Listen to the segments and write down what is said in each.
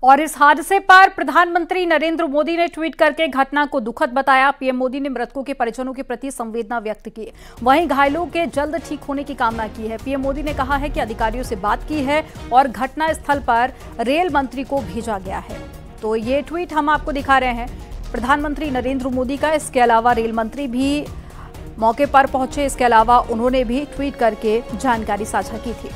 और इस हादसे पर प्रधानमंत्री नरेंद्र मोदी ने ट्वीट करके घटना को दुखद बताया। पीएम मोदी ने मृतकों के परिजनों के प्रति संवेदना व्यक्त की, वहीं घायलों के जल्द ठीक होने की कामना की है। पीएम मोदी ने कहा है कि अधिकारियों से बात की है और घटना स्थल पर रेल मंत्री को भेजा गया है। तो ये ट्वीट हम आपको दिखा रहे हैं प्रधानमंत्री नरेंद्र मोदी का। इसके अलावा रेल मंत्री भी मौके पर पहुंचे, इसके अलावा उन्होंने भी ट्वीट करके जानकारी साझा की थी।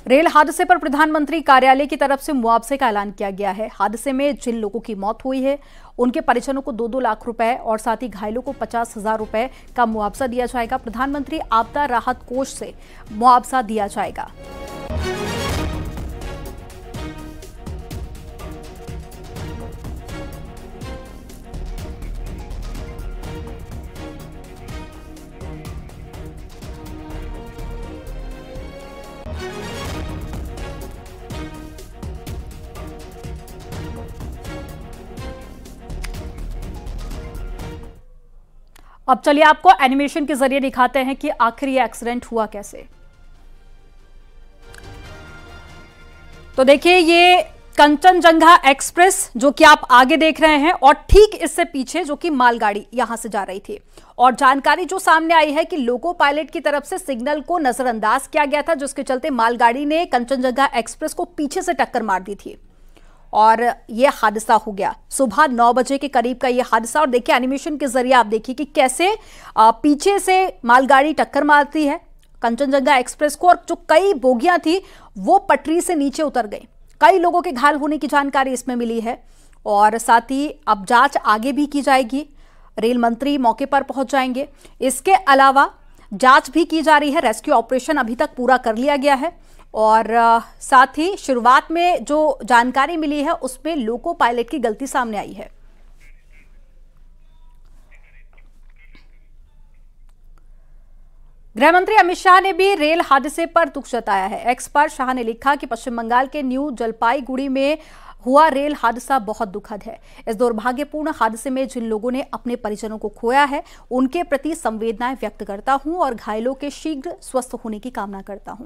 रेल हादसे पर प्रधानमंत्री कार्यालय की तरफ से मुआवजे का ऐलान किया गया है। हादसे में जिन लोगों की मौत हुई है उनके परिजनों को 2-2 लाख रुपए और साथ ही घायलों को 50,000 रुपए का मुआवजा दिया जाएगा। प्रधानमंत्री आपदा राहत कोष से मुआवजा दिया जाएगा। अब चलिए आपको एनिमेशन के जरिए दिखाते हैं कि आखिर ये एक्सीडेंट हुआ कैसे। तो देखिए ये कंचनजंगा एक्सप्रेस जो कि आप आगे देख रहे हैं और ठीक इससे पीछे जो कि मालगाड़ी यहां से जा रही थी। और जानकारी जो सामने आई है कि लोको पायलट की तरफ से सिग्नल को नजरअंदाज किया गया था, जिसके चलते मालगाड़ी ने कंचनजंगा एक्सप्रेस को पीछे से टक्कर मार दी थी और यह हादसा हो गया। सुबह 9 बजे के करीब का यह हादसा। और देखिए एनिमेशन के जरिए आप देखिए कि कैसे पीछे से मालगाड़ी टक्कर मारती है कंचनजंगा एक्सप्रेस को, और जो कई बोगियां थी वो पटरी से नीचे उतर गई। कई लोगों के घायल होने की जानकारी इसमें मिली है और साथ ही अब जांच आगे भी की जाएगी। रेल मंत्री मौके पर पहुंच जाएंगे। इसके अलावा जांच भी की जा रही है। रेस्क्यू ऑपरेशन अभी तक पूरा कर लिया गया है और साथ ही शुरुआत में जो जानकारी मिली है उसमें लोको पायलट की गलती सामने आई है। गृह मंत्री अमित शाह ने भी रेल हादसे पर दुख जताया है। एक्स पर शाह ने लिखा कि पश्चिम बंगाल के न्यू जलपाईगुड़ी में हुआ रेल हादसा बहुत दुखद है। इस दुर्भाग्यपूर्ण हादसे में जिन लोगों ने अपने परिजनों को खोया है उनके प्रति संवेदनाएं व्यक्त करता हूं और घायलों के शीघ्र स्वस्थ होने की कामना करता हूं।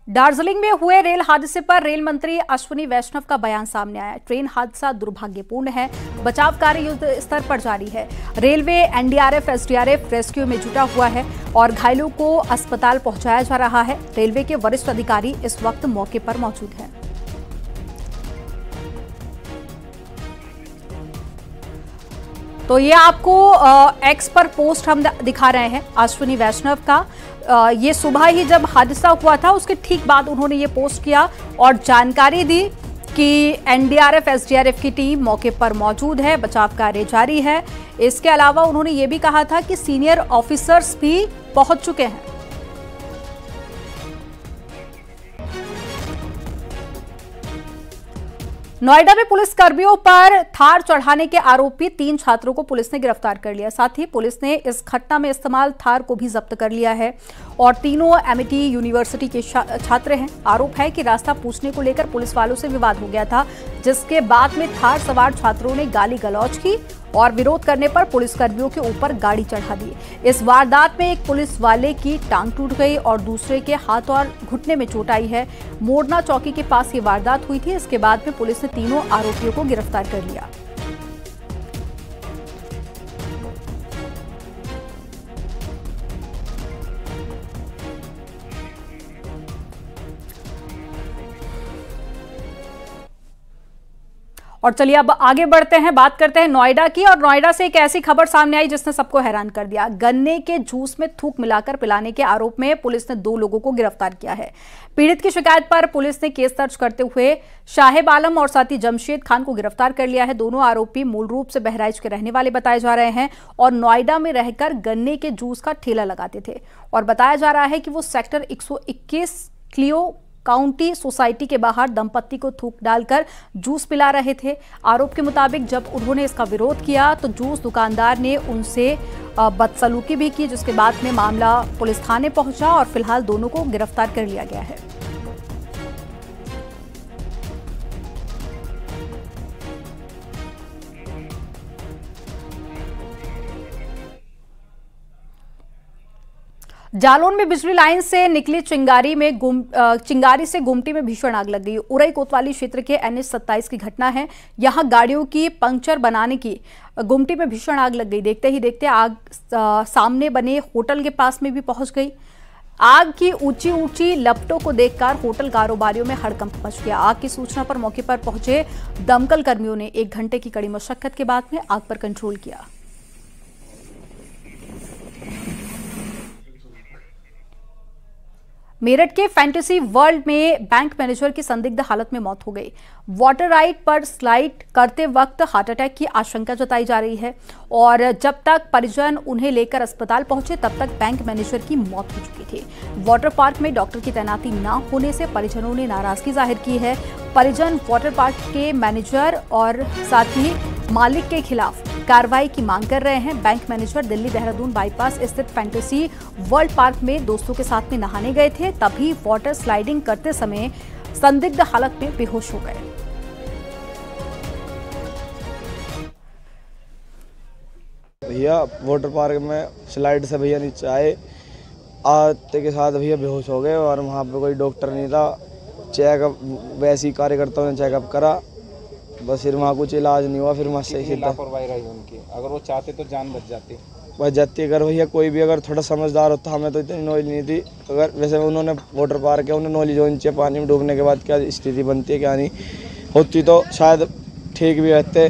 दार्जिलिंग में हुए रेल हादसे पर रेल मंत्री अश्विनी वैष्णव का बयान सामने आया। ट्रेन हादसा दुर्भाग्यपूर्ण है, बचाव कार्य युद्ध स्तर पर जारी है। रेलवे, एनडीआरएफ, एसडीआरएफ रेस्क्यू में जुटा हुआ है और घायलों को अस्पताल पहुंचाया जा रहा है। रेलवे के वरिष्ठ अधिकारी इस वक्त मौके पर मौजूद हैं। तो ये आपको एक्स पर पोस्ट हम दिखा रहे हैं अश्विनी वैष्णव का। ये सुबह ही जब हादसा हुआ था उसके ठीक बाद उन्होंने ये पोस्ट किया और जानकारी दी कि एनडीआरएफ, एसडीआरएफ की टीम मौके पर मौजूद है, बचाव कार्य जारी है। इसके अलावा उन्होंने ये भी कहा था कि सीनियर ऑफिसर्स भी पहुंच चुके हैं। नोएडा में पुलिस कर्मियों पर थार चढ़ाने के आरोपी 3 छात्रों को पुलिस ने गिरफ्तार कर लिया। साथ ही पुलिस ने इस घटना में इस्तेमाल थार को भी जब्त कर लिया है और तीनों एमिटी यूनिवर्सिटी के छात्र हैं। आरोप है कि रास्ता पूछने को लेकर पुलिस वालों से विवाद हो गया था, जिसके बाद में थार सवार छात्रों ने गाली गलौज की और विरोध करने पर पुलिसकर्मियों के ऊपर गाड़ी चढ़ा दी। इस वारदात में एक पुलिस वाले की टांग टूट गई और दूसरे के हाथ और घुटने में चोट आई है। मोरना चौकी के पास ये वारदात हुई थी। इसके बाद में पुलिस ने तीनों आरोपियों को गिरफ्तार कर लिया। और चलिए अब आगे बढ़ते हैं, बात करते हैं नोएडा की। और नोएडा से एक ऐसी खबर सामने आई जिसने सबको हैरान कर दिया। गन्ने के जूस में थूक मिलाकर पिलाने के आरोप में पुलिस ने 2 लोगों को गिरफ्तार किया है। पीड़ित की शिकायत पर पुलिस ने केस दर्ज करते हुए शाहिब आलम और साथी जमशेद खान को गिरफ्तार कर लिया है। दोनों आरोपी मूल रूप से बहराइच के रहने वाले बताए जा रहे हैं और नोएडा में रहकर गन्ने के जूस का ठेला लगाते थे और बताया जा रहा है कि वो सेक्टर 121 क्लियो काउंटी सोसाइटी के बाहर दंपत्ति को थूक डालकर जूस पिला रहे थे। आरोप के मुताबिक जब उन्होंने इसका विरोध किया तो जूस दुकानदार ने उनसे बदसलूकी भी की, जिसके बाद में मामला पुलिस थाने पहुंचा और फिलहाल दोनों को गिरफ्तार कर लिया गया है। जालौन में बिजली लाइन से निकली चिंगारी से गुमटी में भीषण आग लग गई। उरई कोतवाली क्षेत्र के NH 27 की घटना है। यहां गाड़ियों की पंक्चर बनाने की गुमटी में भीषण आग लग गई। देखते ही देखते आग सामने बने होटल के पास में भी पहुंच गई। आग की ऊंची ऊंची लपटों को देखकर होटल कारोबारियों में हड़कंप मच गया। आग की सूचना पर मौके पर पहुंचे दमकल कर्मियों ने 1 घंटे की कड़ी मशक्कत के बाद में आग पर कंट्रोल किया। मेरठ के फैंटेसी वर्ल्ड में बैंक मैनेजर की संदिग्ध हालत में मौत हो गई। वाटर राइड पर स्लाइड करते वक्त हार्ट अटैक की आशंका जताई जा रही है और जब तक परिजन उन्हें लेकर अस्पताल पहुंचे तब तक बैंक मैनेजर की मौत हो चुकी थी। वाटर पार्क में डॉक्टर की तैनाती न होने से परिजनों ने नाराजगी जाहिर की है। परिजन वाटर पार्क के मैनेजर और साथ ही मालिक के खिलाफ कार्रवाई की मांग कर रहे हैं। Bank manager Delhi Dehradun bypass स्थित फैंटेसी वर्ल्ड पार्क में दोस्तों के साथ में नहाने गए थे, तभी वाटर स्लाइडिंग करते समय संदिग्ध हालत में बेहोश हो गए। भैया वाटर पार्क में स्लाइड से भैया नीचे आते के साथ भैया बेहोश हो गए और वहाँ पे कोई डॉक्टर नहीं था। चेकअप वैसे ही कार्यकर्ताओं ने चेकअप करा, बस फिर वहाँ कुछ इलाज नहीं हुआ। फिर वहाँ सही लापरवाही रही उनकी, अगर वो चाहते तो जान बच जाती। अगर भैया कोई भी अगर थोड़ा समझदार होता, हमें तो इतनी नॉलेज नहीं थी। अगर वैसे उन्होंने वाटर पार्क है, उन्हें नॉलेज होनी चाहिए पानी में डूबने के बाद क्या स्थिति बनती है क्या नहीं होती, तो शायद ठीक भी रहते।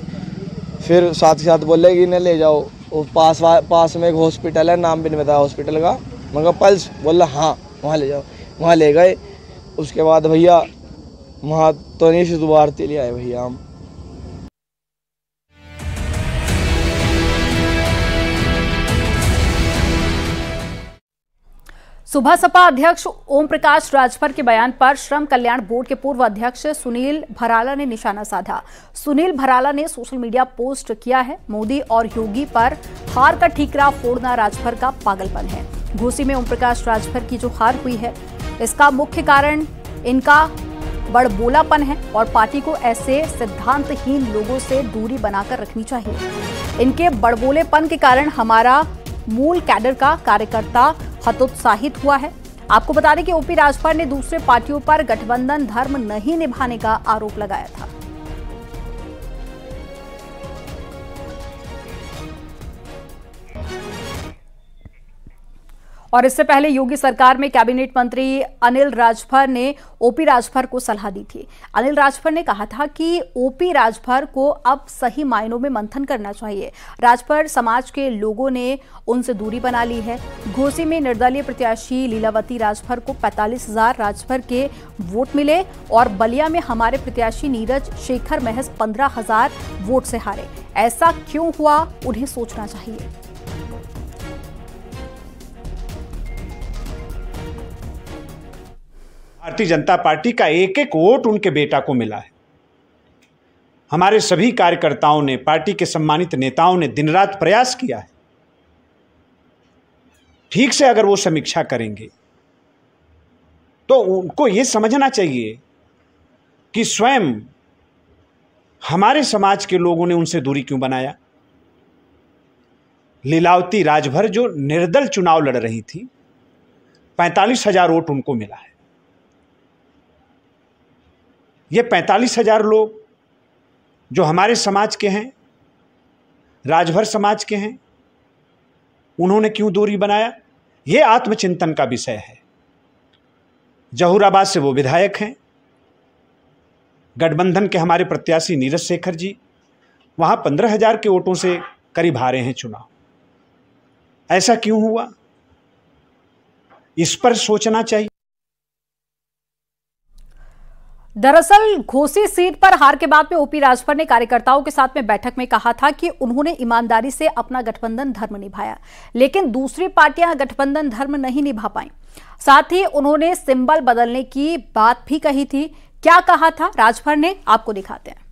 फिर साथ ही साथ बोले कि इन्हें ले जाओ, वो पास में एक हॉस्पिटल है, नाम भी नहीं बताया हॉस्पिटल का, मगर पल्स बोला हाँ वहाँ ले जाओ। वहाँ ले गए। उसके बाद भैया वहाँ तो नहीं से दोबारा ले आए भैया हम। सुबह सपा अध्यक्ष ओम प्रकाश राजभर के बयान पर श्रम कल्याण बोर्ड के पूर्व अध्यक्ष सुनील भराला ने निशाना साधा। सुनील भराला ने सोशल मीडिया पोस्ट किया है, मोदी और योगी पर हार का ठीकरा फोड़ना राजभर का पागलपन है। घोसी में ओम प्रकाश राजभर की जो हार हुई है, इसका मुख्य कारण इनका बड़बोलापन है और पार्टी को ऐसे सिद्धांतहीन लोगों से दूरी बनाकर रखनी चाहिए। इनके बड़बोलेपन के कारण हमारा मूल कैडर का कार्यकर्ता हतोत्साहित हुआ है। आपको बता दें कि ओपी राजभर ने दूसरे पार्टियों पर गठबंधन धर्म नहीं निभाने का आरोप लगाया था। और इससे पहले योगी सरकार में कैबिनेट मंत्री अनिल राजभर ने ओपी राजभर को सलाह दी थी। अनिल राजभर ने कहा था कि ओपी राजभर को अब सही मायनों में मंथन करना चाहिए। राजभर समाज के लोगों ने उनसे दूरी बना ली है। घोसी में निर्दलीय प्रत्याशी लीलावती राजभर को 45,000 राजभर के वोट मिले और बलिया में हमारे प्रत्याशी नीरज शेखर महज 15,000 वोट से हारे। ऐसा क्यों हुआ, उन्हें सोचना चाहिए। भारतीय जनता पार्टी का एक एक वोट उनके बेटा को मिला है। हमारे सभी कार्यकर्ताओं ने, पार्टी के सम्मानित नेताओं ने दिन रात प्रयास किया है। ठीक से अगर वो समीक्षा करेंगे तो उनको ये समझना चाहिए कि स्वयं हमारे समाज के लोगों ने उनसे दूरी क्यों बनाया। लीलावती राजभर जो निर्दल चुनाव लड़ रही थी, 45,000 वोट उनको मिला है। ये 45,000 लोग जो हमारे समाज के हैं, राजभर समाज के हैं, उन्होंने क्यों दूरी बनाया, ये आत्मचिंतन का विषय है। जहूराबाद से वो विधायक हैं, गठबंधन के हमारे प्रत्याशी नीरज शेखर जी वहां 15,000 के वोटों से करीब हारे हैं चुनाव। ऐसा क्यों हुआ, इस पर सोचना चाहिए। दरअसल घोसी सीट पर हार के बाद में ओपी राजभर ने कार्यकर्ताओं के साथ में बैठक में कहा था कि उन्होंने ईमानदारी से अपना गठबंधन धर्म निभाया, लेकिन दूसरी पार्टियां गठबंधन धर्म नहीं निभा पाई। साथ ही उन्होंने सिंबल बदलने की बात भी कही थी। क्या कहा था राजभर ने, आपको दिखाते हैं।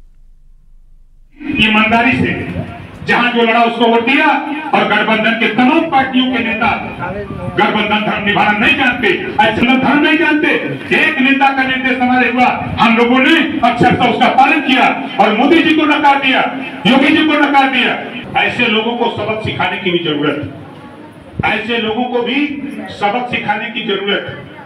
ईमानदारी से जहां जो लड़ा उसको वोट दिया और गठबंधन के तमाम पार्टियों के नेता गठबंधन धर्म निभाना नहीं जानते, ऐसे धर्म नहीं जानते। एक नेता का निर्देश हमारे हुआ, हम लोगों ने अक्षरशः उसका पालन किया और मोदी जी को नकार दिया, योगी जी को नकार दिया। ऐसे लोगों को सबक सिखाने की भी जरूरत है। ऐसे लोगों को भी सबक सिखाने की जरूरत है।